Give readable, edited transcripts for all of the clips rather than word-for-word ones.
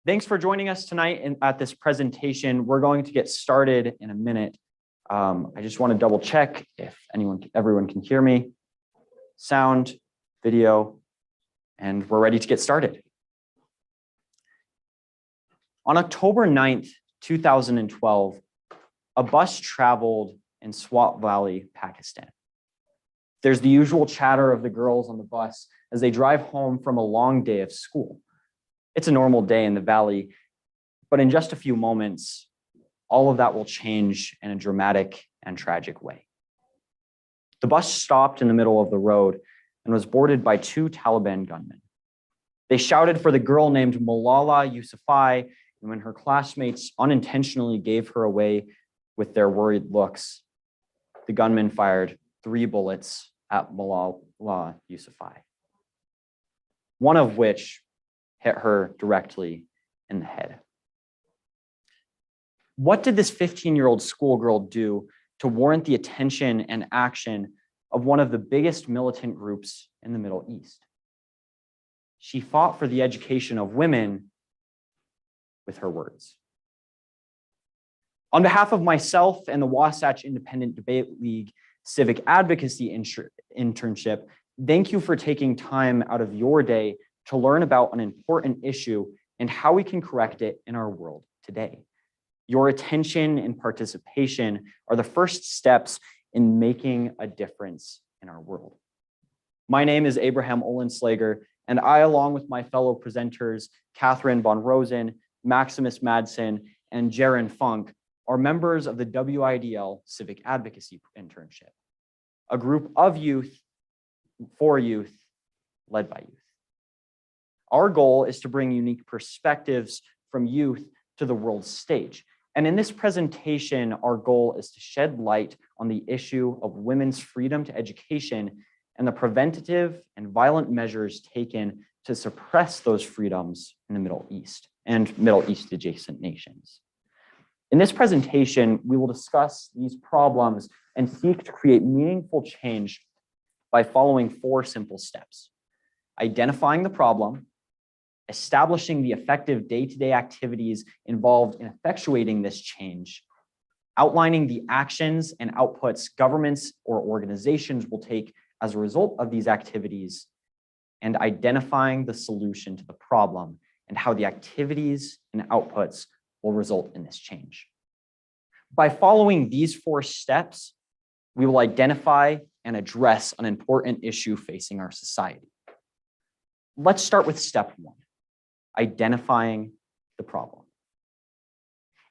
Thanks for joining us tonight at this presentation. We're going to get started in a minute. I just want to double check if everyone can hear me. Sound, video, and we're ready to get started. On October 9th, 2012, a bus traveled in Swat Valley, Pakistan. There's the usual chatter of the girls on the bus as they drive home from a long day of school. It's a normal day in the valley, but in just a few moments, all of that will change in a dramatic and tragic way. The bus stopped in the middle of the road and was boarded by two Taliban gunmen. They shouted for the girl named Malala Yousafzai, and when her classmates unintentionally gave her away with their worried looks, the gunmen fired 3 bullets at Malala Yousafzai, one of which hit her directly in the head. What did this 15-year-old schoolgirl do to warrant the attention and action of one of the biggest militant groups in the Middle East? She fought for the education of women with her words. On behalf of myself and the Wasatch Independent Debate League Civic Advocacy Internship, thank you for taking time out of your day to learn about an important issue and how we can correct it in our world today. Your attention and participation are the first steps in making a difference in our world. My name is Abraham Olenslager, and I, along with my fellow presenters, Catherine Von Rosen, Maximus Madsen, and Jaron Funk, are members of the WIDL Civic Advocacy Internship, a group of youth for youth, led by youth. Our goal is to bring unique perspectives from youth to the world stage. And in this presentation, our goal is to shed light on the issue of women's freedom to education and the preventative and violent measures taken to suppress those freedoms in the Middle East and Middle East adjacent nations. In this presentation, we will discuss these problems and seek to create meaningful change by following 4 simple steps: identifying the problem, establishing the effective day-to-day activities involved in effectuating this change, outlining the actions and outputs governments or organizations will take as a result of these activities, and identifying the solution to the problem and how the activities and outputs will result in this change. By following these 4 steps, we will identify and address an important issue facing our society. Let's start with step 1. Identifying the problem.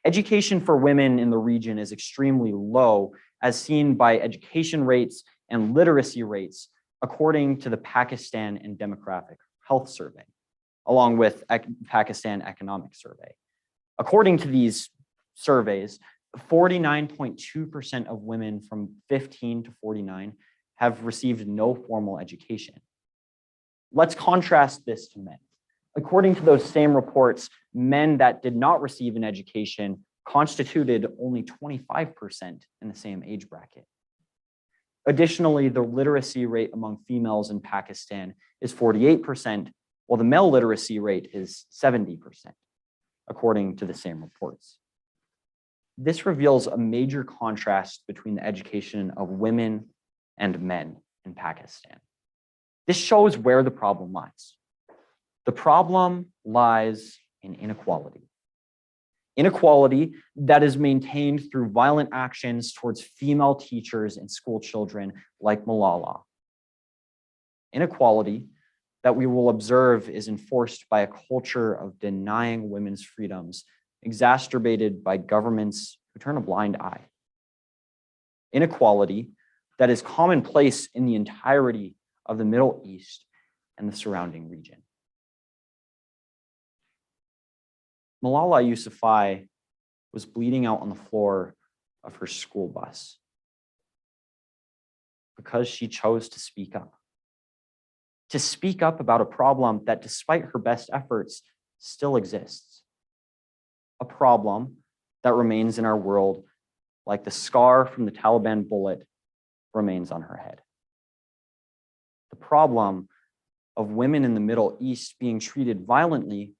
Education for women in the region is extremely low, as seen by education rates and literacy rates, according to the Pakistan and Demographic Health Survey, along with Pakistan Economic Survey. According to these surveys, 49.2% of women from 15 to 49 have received no formal education. Let's contrast this to men. According to those same reports, men that did not receive an education constituted only 25% in the same age bracket. Additionally, the literacy rate among females in Pakistan is 48%, while the male literacy rate is 70%, according to the same reports. This reveals a major contrast between the education of women and men in Pakistan. This shows where the problem lies. The problem lies in inequality. Inequality that is maintained through violent actions towards female teachers and school children like Malala. Inequality that we will observe is enforced by a culture of denying women's freedoms, exacerbated by governments who turn a blind eye. Inequality that is commonplace in the entirety of the Middle East and the surrounding region. Malala Yousafzai was bleeding out on the floor of her school bus because she chose to speak up. To speak up about a problem that, despite her best efforts, still exists. A problem that remains in our world like the scar from the Taliban bullet remains on her head. The problem of women in the Middle East being treated violently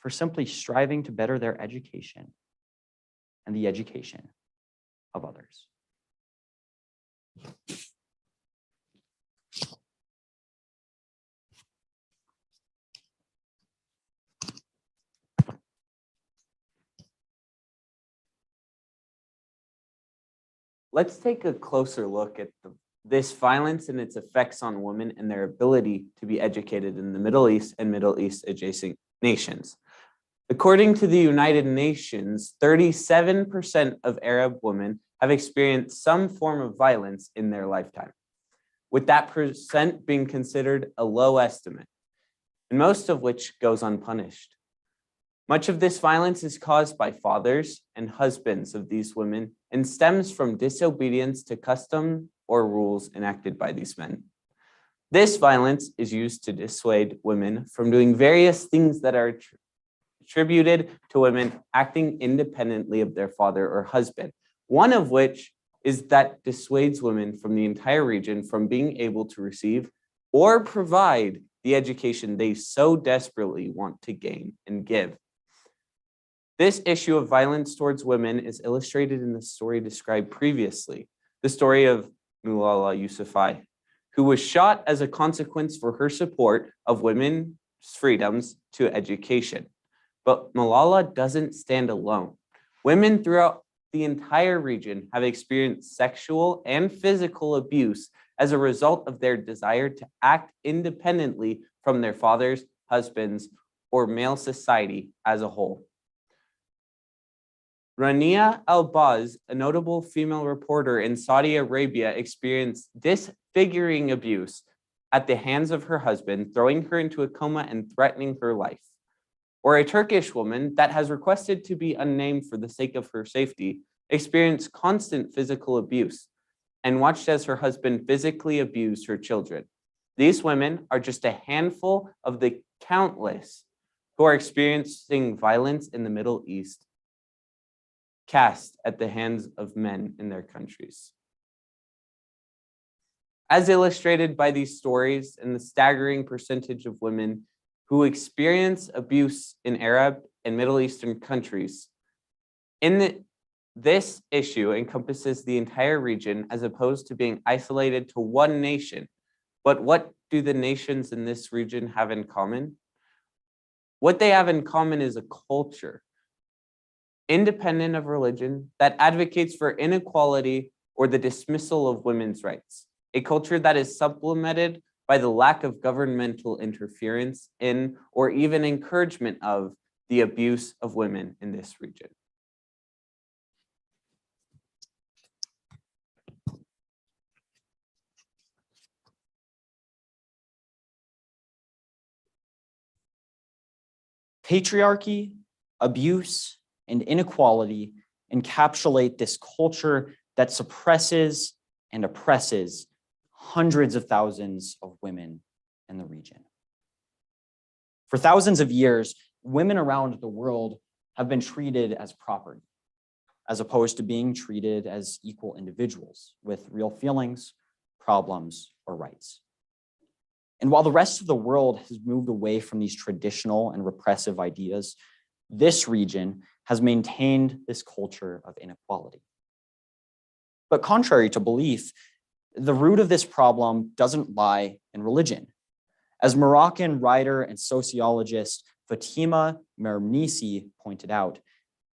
for simply striving to better their education and the education of others. Let's take a closer look at this violence and its effects on women and their ability to be educated in the Middle East and Middle East adjacent nations. According to the United Nations, 37% of Arab women have experienced some form of violence in their lifetime, with that percent being considered a low estimate, and most of which goes unpunished. Much of this violence is caused by fathers and husbands of these women and stems from disobedience to custom or rules enacted by these men. This violence is used to dissuade women from doing various things that are attributed to women acting independently of their father or husband, one of which is that dissuades women from the entire region from being able to receive or provide the education they so desperately want to gain and give. This issue of violence towards women is illustrated in the story described previously, the story of Malala Yousafzai, who was shot as a consequence for her support of women's freedoms to education. But Malala doesn't stand alone. Women throughout the entire region have experienced sexual and physical abuse as a result of their desire to act independently from their fathers, husbands, or male society as a whole. Rania Al-Baz, a notable female reporter in Saudi Arabia, experienced disfiguring abuse at the hands of her husband, throwing her into a coma and threatening her life. Or a Turkish woman that has requested to be unnamed for the sake of her safety, experienced constant physical abuse and watched as her husband physically abused her children. These women are just a handful of the countless who are experiencing violence in the Middle East, cast at the hands of men in their countries. As illustrated by these stories and the staggering percentage of women who experience abuse in Arab and Middle Eastern countries, this issue encompasses the entire region as opposed to being isolated to one nation. But what do the nations in this region have in common? What they have in common is a culture, independent of religion, that advocates for inequality or the dismissal of women's rights, a culture that is supplemented by the lack of governmental interference in or even encouragement of the abuse of women in this region. Patriarchy, abuse, and inequality encapsulate this culture that suppresses and oppresses hundreds of thousands of women in the region. For thousands of years, women around the world have been treated as property, as opposed to being treated as equal individuals with real feelings, problems, or rights. And while the rest of the world has moved away from these traditional and repressive ideas, this region has maintained this culture of inequality. But contrary to belief, the root of this problem doesn't lie in religion. As Moroccan writer and sociologist Fatima Mernissi pointed out,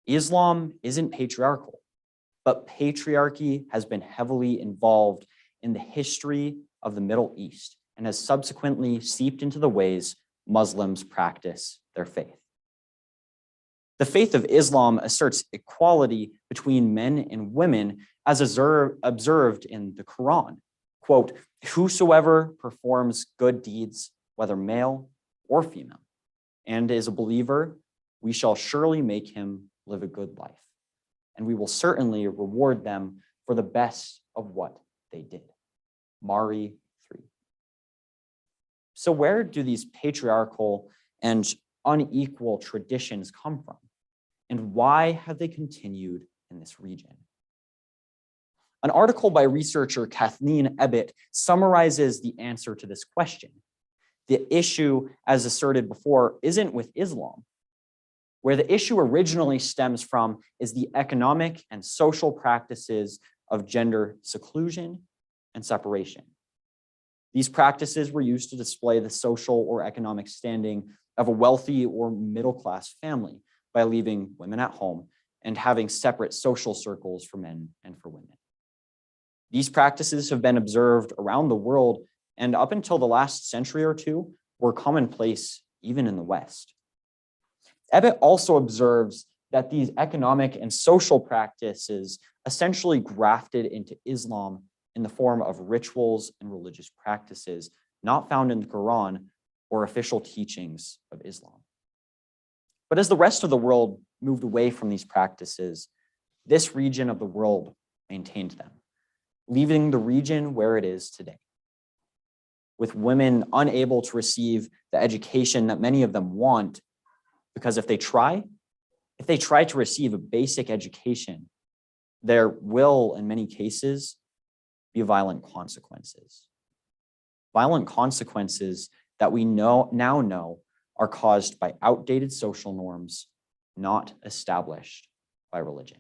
Islam isn't patriarchal, but patriarchy has been heavily involved in the history of the Middle East and has subsequently seeped into the ways Muslims practice their faith. The faith of Islam asserts equality between men and women as observed in the Quran. Quote, "Whosoever performs good deeds, whether male or female, and is a believer, we shall surely make him live a good life, and we will certainly reward them for the best of what they did." Mari 3. So where do these patriarchal and unequal traditions come from? And why have they continued in this region? An article by researcher Kathleen Ebbett summarizes the answer to this question. The issue, as asserted before, isn't with Islam, Where the issue originally stems from is the economic and social practices of gender seclusion and separation. These practices were used to display the social or economic standing of a wealthy or middle-class family by leaving women at home and having separate social circles for men and for women. These practices have been observed around the world and up until the last century or two were commonplace even in the West. Ebbett also observes that these economic and social practices essentially grafted into Islam in the form of rituals and religious practices not found in the Quran or official teachings of Islam. But as the rest of the world moved away from these practices, this region of the world maintained them, leaving the region where it is today, with women unable to receive the education that many of them want, because if they try to receive a basic education, there will, in many cases, be violent consequences. Violent consequences that we now know are caused by outdated social norms, not established by religion.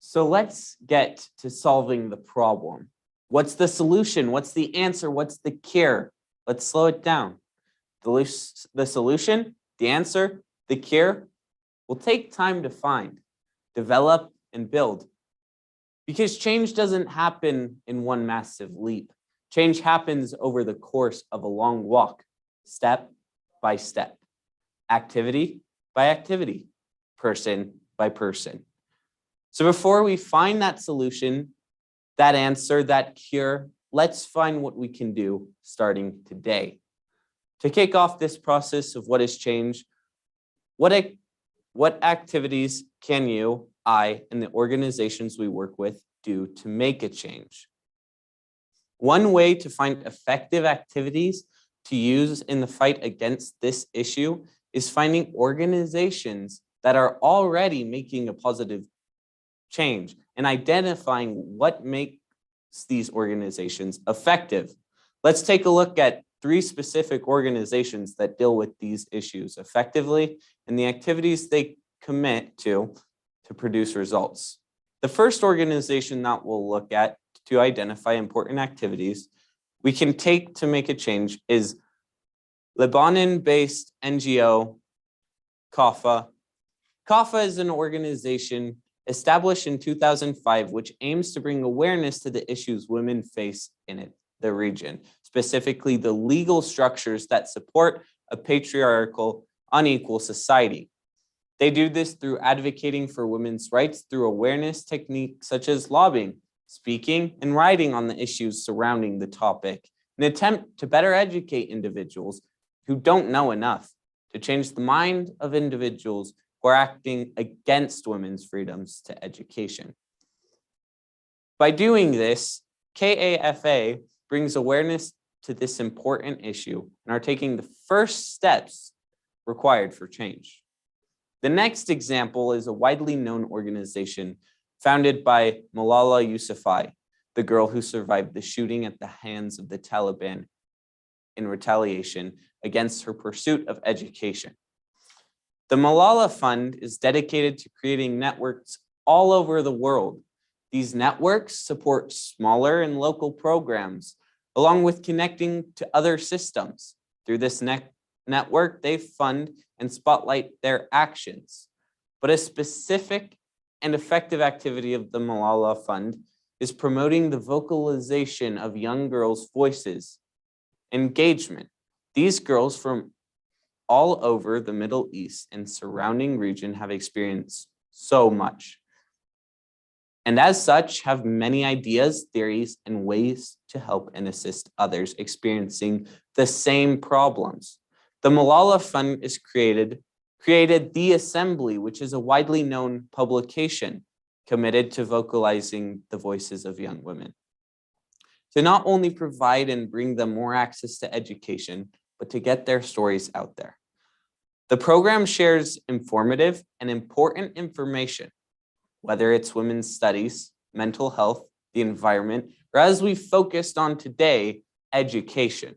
So let's get to solving the problem. What's the solution? What's the answer? What's the cure? Let's slow it down. The solution, the answer, the cure will take time to find, develop, and build. Because change doesn't happen in one massive leap. Change happens over the course of a long walk, step by step, activity by activity, person by person. So before we find that solution, that answer, that cure, let's find what we can do starting today. To kick off this process of what is change, what activities can you, I, and the organizations we work with do to make a change? One way to find effective activities to use in the fight against this issue is finding organizations that are already making a positive change and identifying what makes these organizations effective. Let's take a look at 3 specific organizations that deal with these issues effectively and the activities they commit to produce results. The first organization that we'll look at to identify important activities we can take to make a change is Lebanon-based NGO CAFA. CAFA is an organization established in 2005, which aims to bring awareness to the issues women face in the region, specifically the legal structures that support a patriarchal, unequal society. They do this through advocating for women's rights through awareness techniques such as lobbying, speaking, and writing on the issues surrounding the topic, an attempt to better educate individuals who don't know enough to change the mind of individuals who are acting against women's freedoms to education. By doing this, KAFA brings awareness to this important issue and are taking the first steps required for change. The next example is a widely known organization founded by Malala Yousafzai, the girl who survived the shooting at the hands of the Taliban in retaliation against her pursuit of education. The Malala Fund is dedicated to creating networks all over the world. These networks support smaller and local programs, along with connecting to other systems. Through this network, they fund and spotlight their actions. But a specific and effective activity of the Malala Fund is promoting the vocalization of young girls' voices, engagement. These girls from all over the Middle East and surrounding region have experienced so much, and as such have many ideas, theories, and ways to help and assist others experiencing the same problems. The Malala Fund is created The Assembly, which is a widely known publication committed to vocalizing the voices of young women, to not only provide and bring them more access to education, but to get their stories out there. The program shares informative and important information, whether it's women's studies, mental health, the environment, or as we focused on today, education.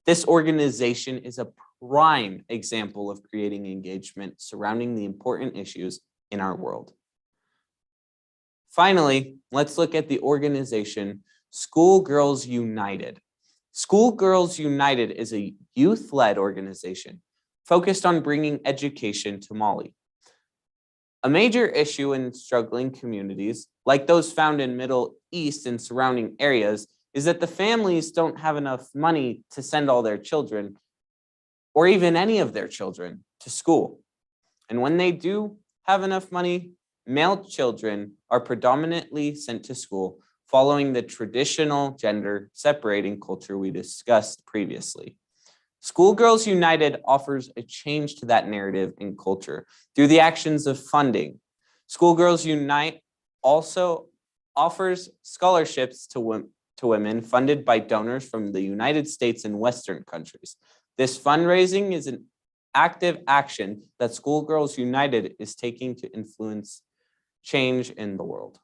This organization is a prime example of creating engagement surrounding the important issues in our world. Finally, let's look at the organization Schoolgirls United. Schoolgirls United is a youth-led organization focused on bringing education to Mali. A major issue in struggling communities, like those found in Middle East and surrounding areas, is that the families don't have enough money to send all their children, or even any of their children, to school. And when they do have enough money, male children are predominantly sent to school following the traditional gender separating culture we discussed previously. Schoolgirls United offers a change to that narrative and culture through the actions of funding. Schoolgirls Unite also offers scholarships to women funded by donors from the United States and Western countries. This fundraising is an active action that Schoolgirls United is taking to influence change in the world.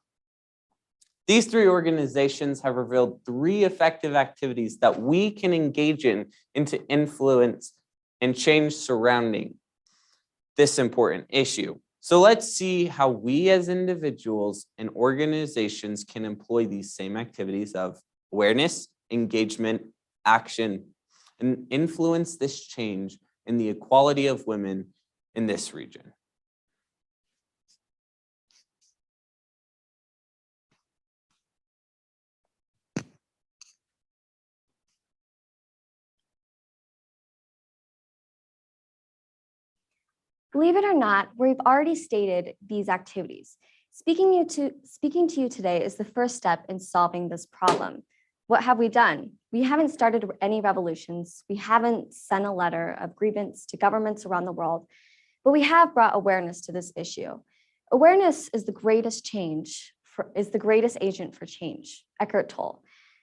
These three organizations have revealed 3 effective activities that we can engage in to influence and change surrounding this important issue. So let's see how we as individuals and organizations can employ these same activities of awareness, engagement, action, and influence this change in the equality of women in this region. Believe it or not, we've already stated these activities. Speaking to you today is the first step in solving this problem. What have we done? We haven't started any revolutions. We haven't sent a letter of grievance to governments around the world, but we have brought awareness to this issue. Awareness is the greatest agent for change, Eckhart Tolle.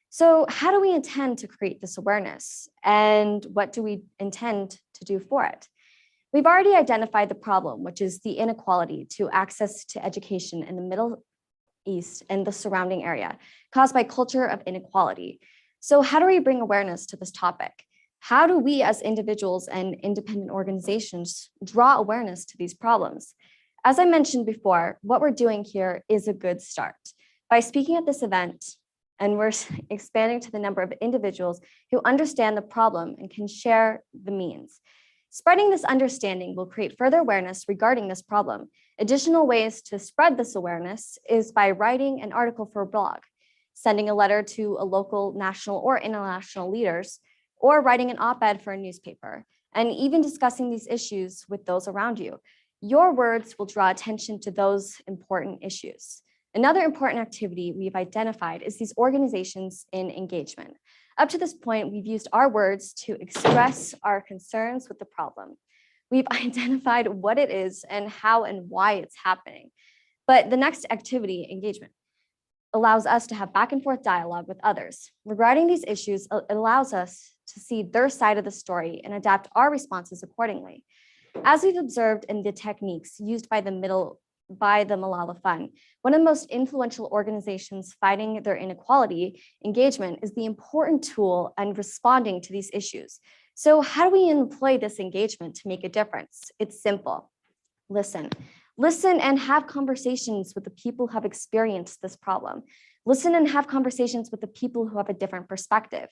So how do we intend to create this awareness? And what do we intend to do for it? We've already identified the problem, which is the inequality to access to education in the Middle East and the surrounding area caused by culture of inequality. So how do we bring awareness to this topic? How do we as individuals and independent organizations draw awareness to these problems? As I mentioned before, what we're doing here is a good start. By speaking at this event, and we're expanding to the number of individuals who understand the problem and can share the means. Spreading this understanding will create further awareness regarding this problem. Additional ways to spread this awareness is by writing an article for a blog, sending a letter to a local, national, or international leaders, or writing an op-ed for a newspaper, and even discussing these issues with those around you. Your words will draw attention to those important issues. Another important activity we've identified is these organizations in engagement. Up to this point, we've used our words to express our concerns with the problem. We've identified what it is and how and why it's happening. But the next activity, engagement, allows us to have back and forth dialogue with others. Regarding these issues, it allows us to see their side of the story and adapt our responses accordingly. As we've observed in the techniques used by the Malala Fund, one of the most influential organizations fighting their inequality, engagement is the important tool in responding to these issues. So how do we employ this engagement to make a difference? It's simple. Listen. Listen and have conversations with the people who have experienced this problem. Listen and have conversations with the people who have a different perspective.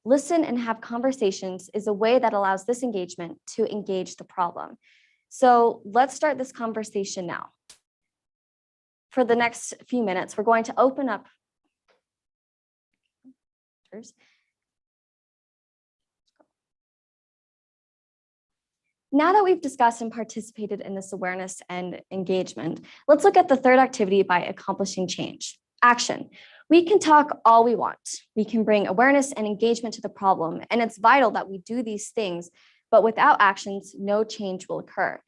Listen and have conversations is a way that allows this engagement to engage the problem. So let's start this conversation now. For the next few minutes, we're going to open up. Now that we've discussed and participated in this awareness and engagement, let's look at the third activity by accomplishing change. Action. We can talk all we want. We can bring awareness and engagement to the problem, and it's vital that we do these things, but without actions, no change will occur.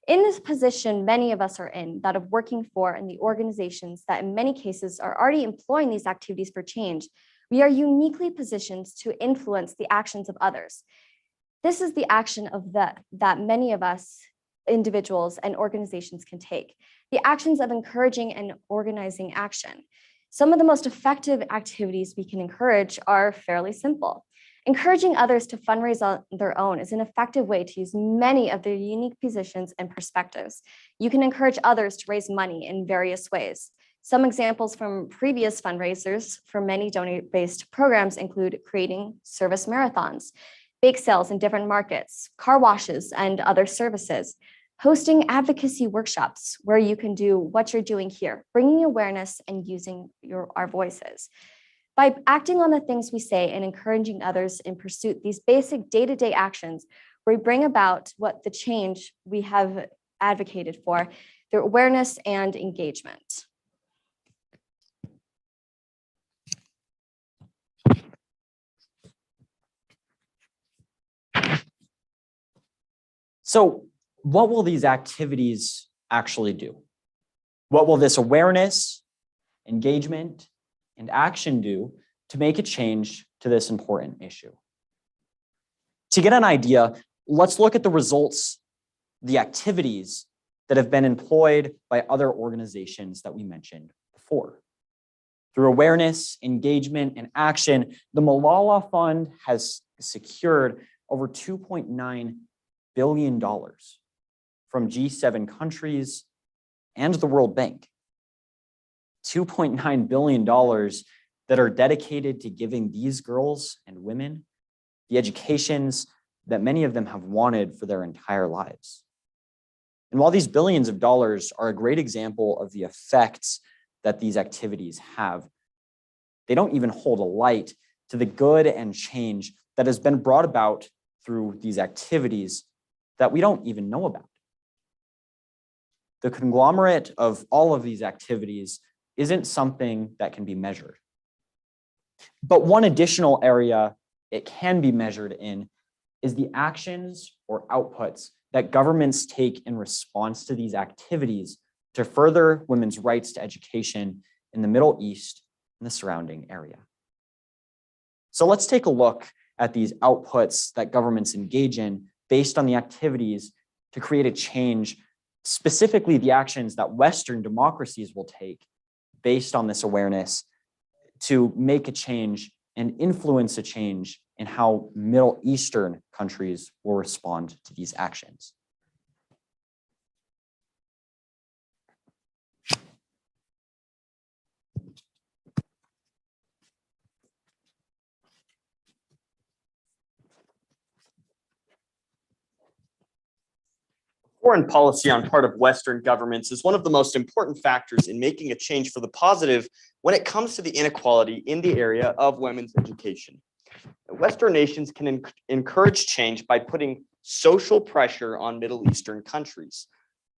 In this position many of us are in, that of working for and the organizations that in many cases are already employing these activities for change, we are uniquely positioned to influence the actions of others. This is the action of that many of us individuals and organizations can take, the actions of encouraging and organizing action. Some of the most effective activities we can encourage are fairly simple. Encouraging others to fundraise on their own is an effective way to use many of their unique positions and perspectives. You can encourage others to raise money in various ways. Some examples from previous fundraisers for many donor-based programs include creating service marathons, bake sales in different markets, car washes, and other services, hosting advocacy workshops where you can do what you're doing here, bringing awareness and using our voices. By acting on the things we say and encouraging others in pursuit, these basic day-to-day actions, we bring about what the change we have advocated for, through awareness and engagement. So what will these activities actually do? What will this awareness, engagement, and action do to make a change to this important issue? To get an idea, let's look at the results, the activities that have been employed by other organizations that we mentioned before. Through awareness, engagement, and action, the Malala Fund has secured over $2.9 billion from G7 countries and the World Bank. $2.9 billion that are dedicated to giving these girls and women the educations that many of them have wanted for their entire lives. And while these billions of dollars are a great example of the effects that these activities have, they don't even hold a light to the good and change that has been brought about through these activities that we don't even know about. The conglomerate of all of these activities isn't something that can be measured. But one additional area it can be measured in is the actions or outputs that governments take in response to these activities to further women's rights to education in the Middle East and the surrounding area. So let's take a look at these outputs that governments engage in based on the activities to create a change, specifically the actions that Western democracies will take based on this awareness to make a change and influence a change in how Middle Eastern countries will respond to these actions. Foreign policy on part of Western governments is one of the most important factors in making a change for the positive when it comes to the inequality in the area of women's education. Western nations can encourage change by putting social pressure on Middle Eastern countries.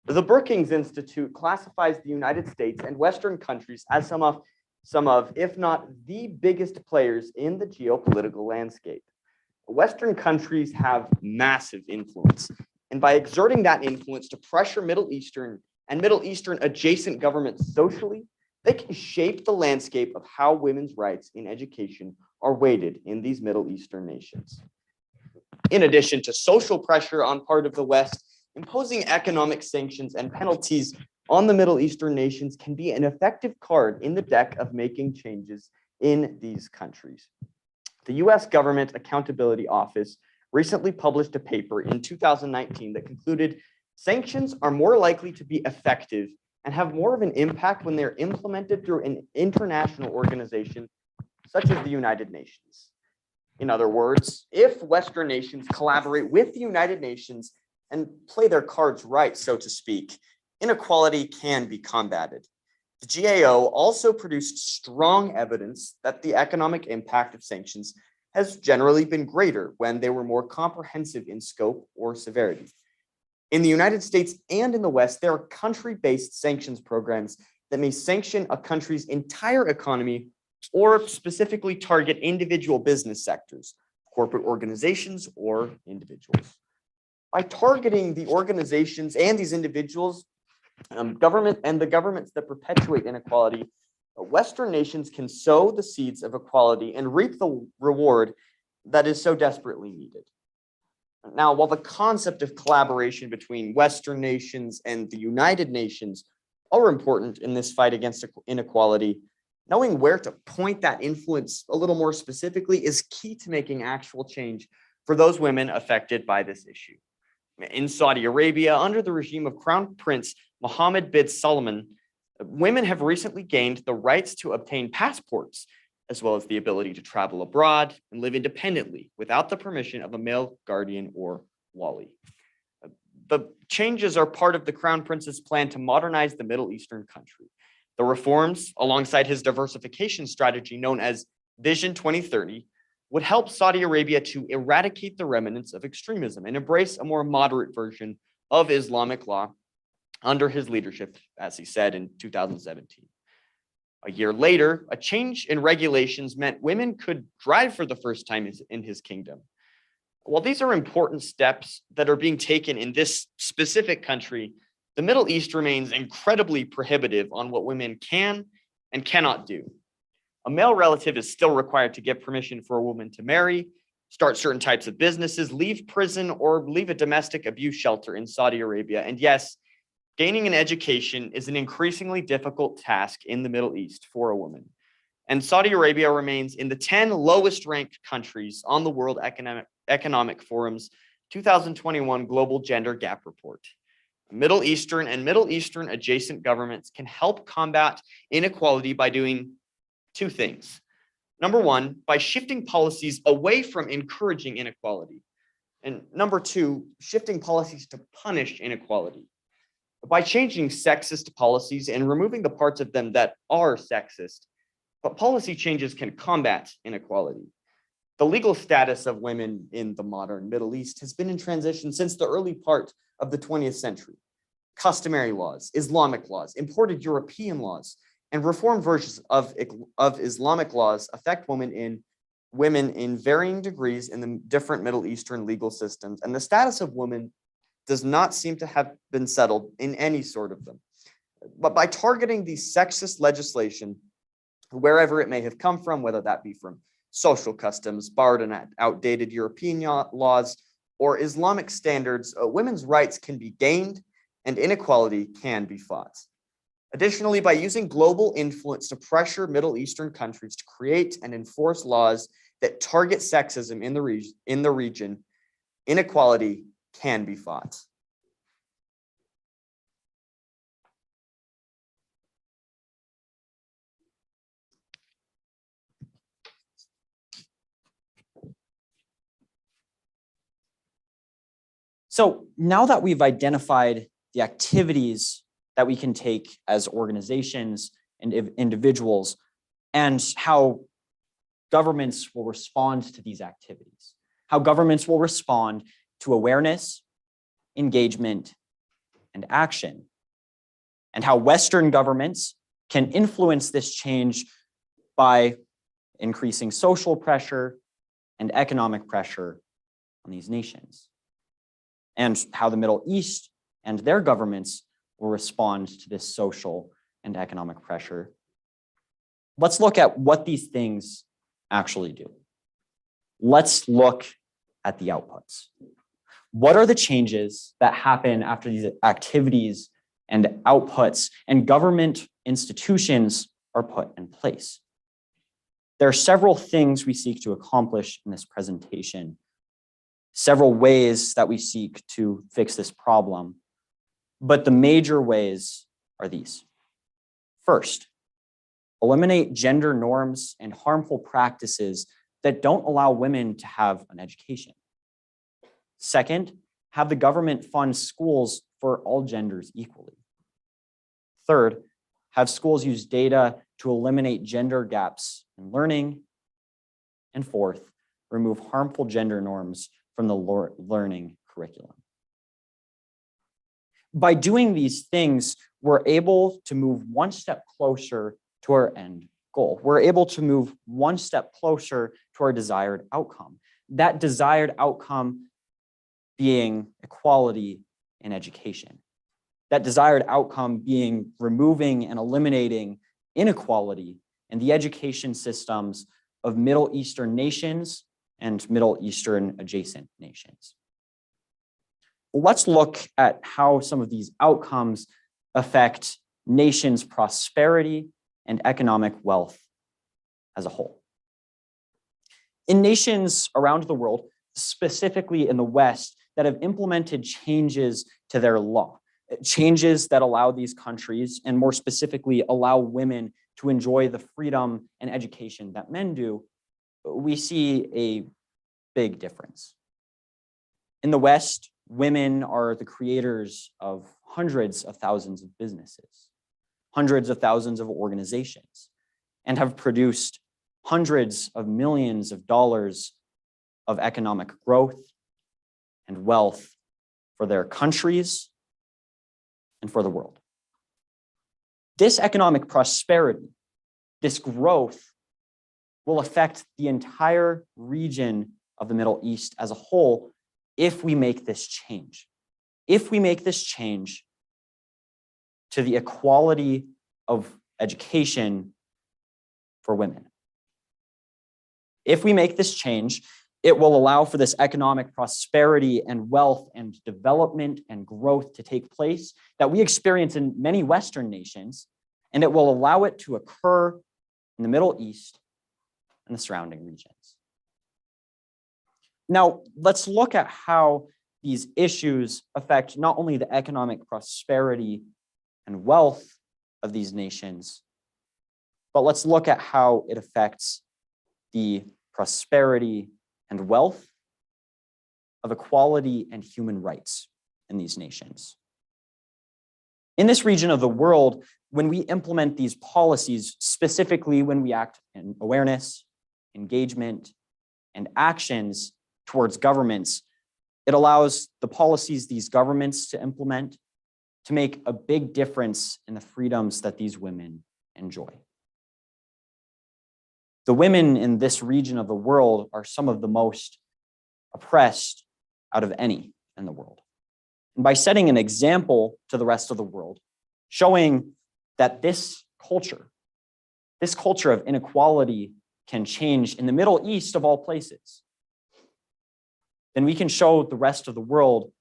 The Brookings Institute classifies the United States and Western countries as some of, if not the biggest players in the geopolitical landscape. Western countries have massive influence. And by exerting that influence to pressure Middle Eastern and Middle Eastern adjacent governments socially, they can shape the landscape of how women's rights in education are weighted in these Middle Eastern nations. In addition to social pressure on part of the West, imposing economic sanctions and penalties on the Middle Eastern nations can be an effective card in the deck of making changes in these countries. The US Government Accountability Office recently published a paper in 2019 that concluded sanctions are more likely to be effective and have more of an impact when they're implemented through an international organization such as the United Nations. In other words, if Western nations collaborate with the United Nations and play their cards right, so to speak, inequality can be combated. The GAO also produced strong evidence that the economic impact of sanctions has generally been greater when they were more comprehensive in scope or severity. In the United States and in the West, there are country-based sanctions programs that may sanction a country's entire economy or specifically target individual business sectors, corporate organizations, or individuals. By targeting the organizations and these individuals, the governments that perpetuate inequality, Western nations can sow the seeds of equality and reap the reward that is so desperately needed. Now, while the concept of collaboration between Western nations and the United Nations are important in this fight against inequality, Knowing where to point that influence a little more specifically is key to making actual change for those women affected by this issue. In Saudi Arabia, under the regime of Crown Prince Mohammed bin Salman, women have recently gained the rights to obtain passports, as well as the ability to travel abroad and live independently without the permission of a male guardian or wali. The changes are part of the Crown Prince's plan to modernize the Middle Eastern country. The reforms, alongside his diversification strategy known as Vision 2030, would help Saudi Arabia to eradicate the remnants of extremism and embrace a more moderate version of Islamic law under his leadership, as he said in 2017. A year later, a change in regulations meant women could drive for the first time in his kingdom. While these are important steps that are being taken in this specific country, the Middle East remains incredibly prohibitive on what women can and cannot do. A male relative is still required to give permission for a woman to marry, start certain types of businesses, leave prison, or leave a domestic abuse shelter in Saudi Arabia. And yes, gaining an education is an increasingly difficult task in the Middle East for a woman. And Saudi Arabia remains in the 10 lowest ranked countries on the World Economic Forum's 2021 Global Gender Gap Report. Middle Eastern and Middle Eastern adjacent governments can help combat inequality by doing two things. Number one, by shifting policies away from encouraging inequality. And number two, shifting policies to punish inequality. By changing sexist policies and removing the parts of them that are sexist, but policy changes can combat inequality. The legal status of women in the modern Middle East has been in transition since the early part of the 20th century. Customary laws, Islamic laws, imported European laws, and reformed versions of Islamic laws affect women in varying degrees in the different Middle Eastern legal systems, and the status of women does not seem to have been settled in any sort of them. But by targeting the sexist legislation, wherever it may have come from, whether that be from social customs, borrowed and outdated European laws, or Islamic standards, women's rights can be gained and inequality can be fought. Additionally, by using global influence to pressure Middle Eastern countries to create and enforce laws that target sexism in the region, inequality can be fought. So now that we've identified the activities that we can take as organizations and individuals and how governments will respond to these activities, how governments will respond to awareness, engagement, and action, and how Western governments can influence this change by increasing social pressure and economic pressure on these nations, and how the Middle East and their governments will respond to this social and economic pressure. Let's look at what these things actually do. Let's look at the outputs. What are the changes that happen after these activities and outputs and government institutions are put in place? There are several things we seek to accomplish in this presentation, several ways that we seek to fix this problem, but the major ways are these. First, eliminate gender norms and harmful practices that don't allow women to have an education. Second, have the government fund schools for all genders equally. Third, have schools use data to eliminate gender gaps in learning. And fourth, remove harmful gender norms from the learning curriculum. By doing these things, we're able to move one step closer to our end goal. We're able to move one step closer to our desired outcome. That desired outcome being equality in education. That desired outcome being removing and eliminating inequality in the education systems of Middle Eastern nations and Middle Eastern adjacent nations. Let's look at how some of these outcomes affect nations' prosperity and economic wealth as a whole. In nations around the world, specifically in the West, that have implemented changes to their law, changes that allow these countries, and more specifically, allow women to enjoy the freedom and education that men do, we see a big difference. In the West, women are the creators of hundreds of thousands of businesses, hundreds of thousands of organizations, and have produced hundreds of millions of dollars of economic growth and wealth for their countries and for the world. This economic prosperity, this growth, will affect the entire region of the Middle East as a whole if we make this change. If we make this change to the equality of education for women. If we make this change, it will allow for this economic prosperity and wealth and development and growth to take place that we experience in many Western nations, and it will allow it to occur in the Middle East and the surrounding regions. Now, let's look at how these issues affect not only the economic prosperity and wealth of these nations, but let's look at how it affects the prosperity and wealth of equality and human rights in these nations. In this region of the world, when we implement these policies, specifically when we act in awareness, engagement, and actions towards governments, it allows the policies these governments to implement to make a big difference in the freedoms that these women enjoy. The women in this region of the world are some of the most oppressed out of any in the world. And by setting an example to the rest of the world, showing that this culture of inequality can change in the Middle East of all places, then we can show the rest of the world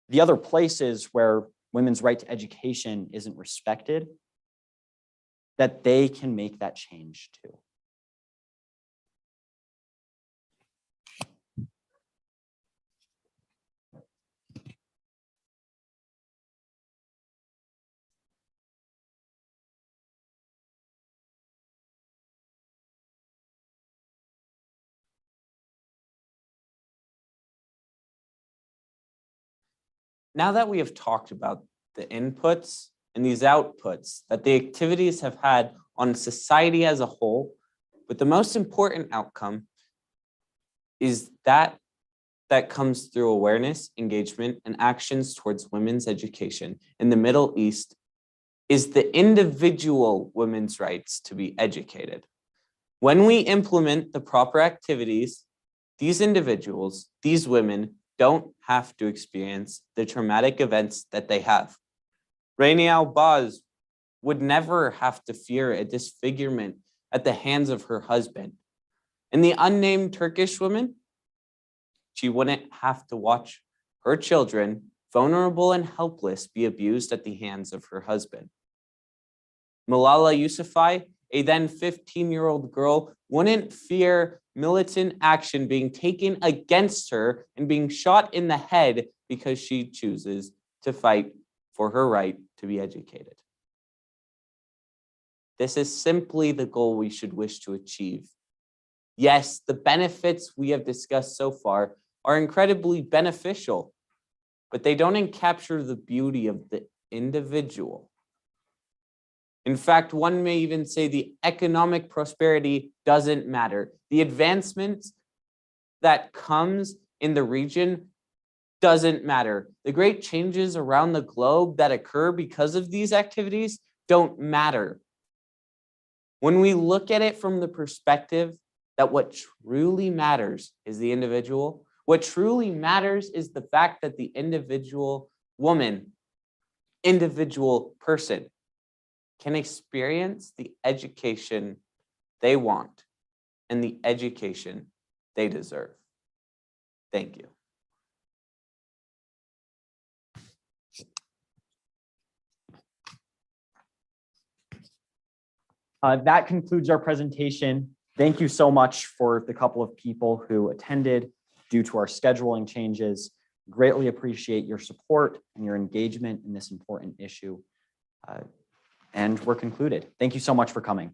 the other places where women's right to education isn't respected, that they can make that change too. Now that we have talked about the inputs and these outputs that the activities have had on society as a whole, but the most important outcome is that comes through awareness, engagement, and actions towards women's education in the Middle East is the individual women's rights to be educated. When we implement the proper activities, these individuals, these women, don't have to experience the traumatic events that they have. Rainy Al-Baz would never have to fear a disfigurement at the hands of her husband. And the unnamed Turkish woman, she wouldn't have to watch her children, vulnerable and helpless, be abused at the hands of her husband. Malala Yousafzai, a then 15-year-old girl, wouldn't fear militant action being taken against her and being shot in the head because she chooses to fight for her right to be educated. This is simply the goal we should wish to achieve. Yes, the benefits we have discussed so far are incredibly beneficial, but they don't encapture the beauty of the individual. In fact, one may even say the economic prosperity doesn't matter. The advancement that comes in the region doesn't matter. The great changes around the globe that occur because of these activities don't matter. When we look at it from the perspective that what truly matters is the individual, what truly matters is the fact that the individual woman, individual person, can experience the education they want and the education they deserve. Thank you. That concludes our presentation. Thank you so much for the couple of people who attended due to our scheduling changes. Greatly appreciate your support and your engagement in this important issue. And we're concluded. Thank you so much for coming.